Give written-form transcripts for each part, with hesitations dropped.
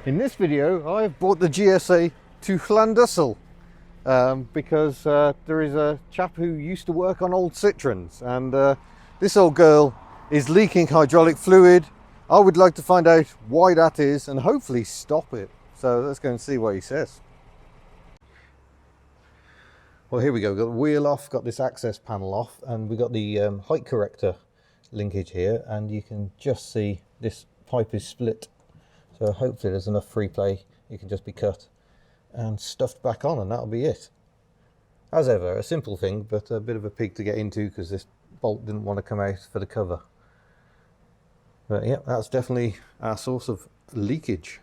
In this video, I've brought the GSA to Llandysul because there is a chap who used to work on old Citroens, and this old girl is leaking hydraulic fluid. I would like to find out why that is and hopefully stop it. So let's go and see what he says. Well, here we go. We've got the wheel off, got this access panel off, and we've got the height corrector linkage here, and you can just see this pipe is split. So hopefully there's enough free play, it can just be cut and stuffed back on, and that'll be it. As ever, a simple thing, but a bit of a pig to get into because this bolt didn't want to come out for the cover. But yeah, that's definitely our source of leakage.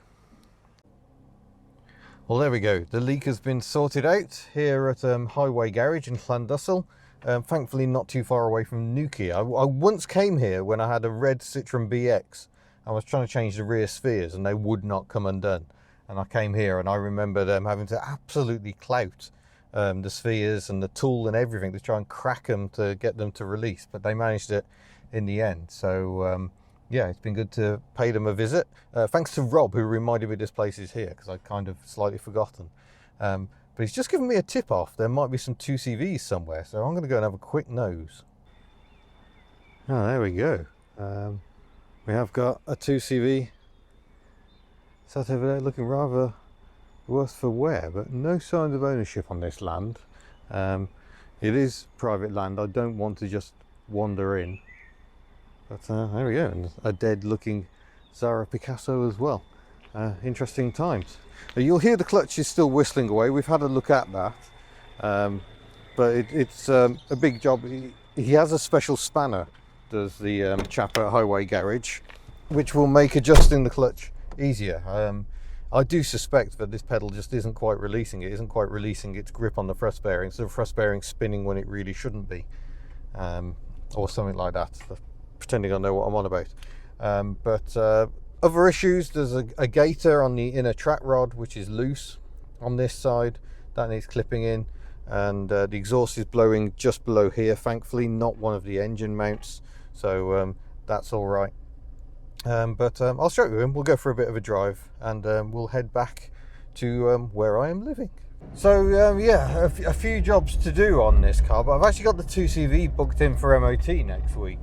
Well, there we go. The leak has been sorted out here at Highway Garage in Llandysul. Thankfully not too far away from Newquay. I once came here when I had a red Citroen BX. I was trying to change the rear spheres and they would not come undone. And I came here and I remember them having to absolutely clout the spheres and the tool and everything to try and crack them to get them to release. But they managed it in the end. So yeah, it's been good to pay them a visit. Thanks to Rob, who reminded me this place is here because I'd kind of slightly forgotten. But he's just given me a tip off. There might be some 2CVs somewhere. So I'm going to go and have a quick nose. Oh, there we go. We have got a 2CV sat over there looking rather worse for wear, but no signs of ownership on this land. It is private land. I don't want to just wander in. But there we go, and a dead looking Zara Picasso as well. Interesting times. You'll hear the clutch is still whistling away. We've had a look at that, but it's a big job. He has a special spanner, does the chap at Highway Garage, which will make adjusting the clutch easier. I do suspect that this pedal just isn't quite releasing. It isn't quite releasing its grip on the thrust bearing, so the thrust bearing spinning when it really shouldn't be, or something like that. Pretending I know what I'm on about. But other issues, there's a gaiter on the inner track rod which is loose on this side. That needs clipping in, and the exhaust is blowing just below here, thankfully not one of the engine mounts, so that's all right. But I'll show you him. We'll go for a bit of a drive, and we'll head back to where I am living. So yeah, a few jobs to do on this car, but I've actually got the 2CV booked in for MOT next week,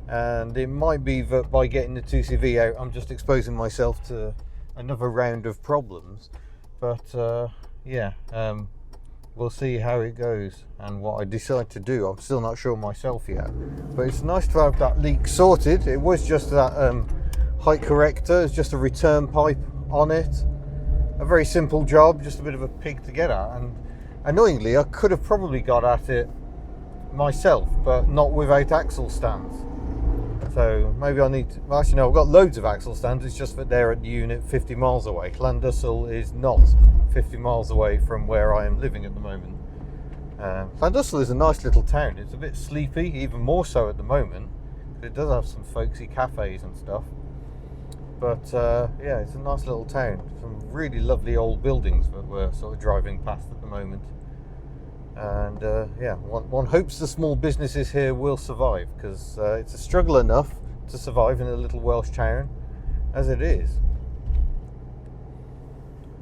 and it might be that by getting the 2CV out I'm just exposing myself to another round of problems. But yeah, we'll see how it goes and what I decide to do. I'm still not sure myself yet, but it's nice to have that leak sorted. It was just that height corrector, it's just a return pipe on it. A very simple job, just a bit of a pig to get at, and annoyingly I could have probably got at it myself, but not without axle stands. So maybe I need to, well, actually no, I've got loads of axle stands, it's just that they're at the unit 50 miles away. Llandysul is not 50 miles away from where I am living at the moment. Llandysul is a nice little town. It's a bit sleepy, even more so at the moment. It does have some folksy cafes and stuff. But yeah, it's a nice little town. Some really lovely old buildings that we're sort of driving past at the moment. And yeah, one hopes the small businesses here will survive, because it's a struggle enough to survive in a little Welsh town as it is.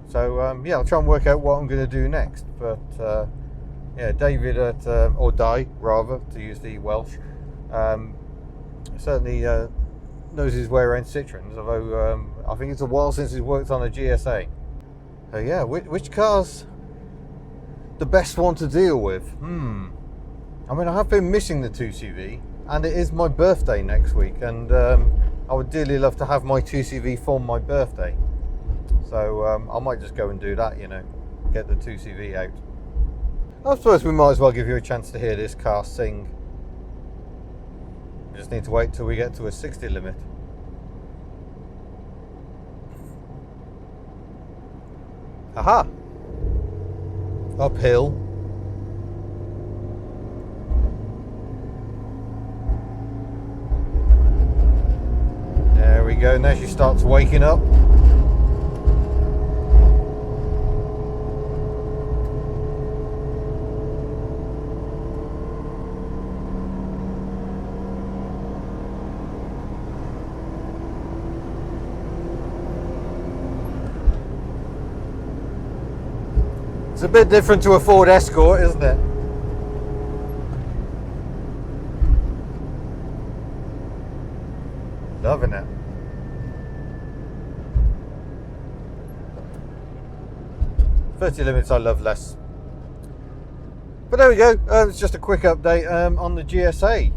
So yeah, I'll try and work out what I'm going to do next. But yeah, David or Di rather, to use the Welsh, certainly knows his way around Citroens, although I think it's a while since he's worked on a GSA. So yeah, which car's the best one to deal with? I mean, I have been missing the 2CV, and it is my birthday next week, and I would dearly love to have my 2CV for my birthday. So I might just go and do that, you know, get the 2CV out. I suppose we might as well give you a chance to hear this car sing. We just need to wait till we get to a 60 limit. Aha! Uphill. There we go, now she starts waking up. It's a bit different to a Ford Escort, isn't it? Loving it. "30 limits I love less." But there we go. It's just a quick update on the GSA.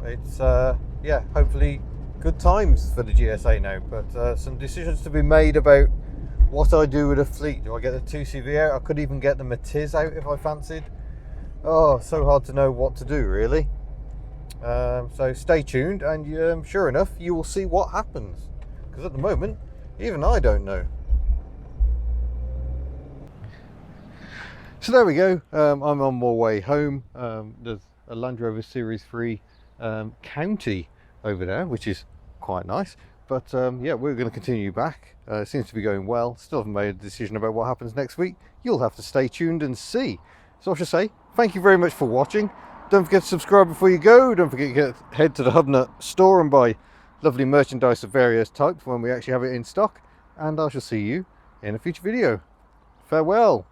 It's yeah, hopefully good times for the GSA now. But some decisions to be made about what I do with a fleet. Do I get the 2CV out? I could even get the Matiz out if I fancied. Oh, so hard to know what to do, really. So stay tuned, and sure enough, you will see what happens. Because at the moment, even I don't know. So there we go. I'm on my way home. There's a Land Rover Series 3 County over there, which is quite nice. But yeah, we're going to continue back. It seems to be going well. Still haven't made a decision about what happens next week. You'll have to stay tuned and see. So I should say, thank you very much for watching. Don't forget to subscribe before you go. Don't forget to head to the Hubnut store and buy lovely merchandise of various types when we actually have it in stock. And I shall see you in a future video. Farewell.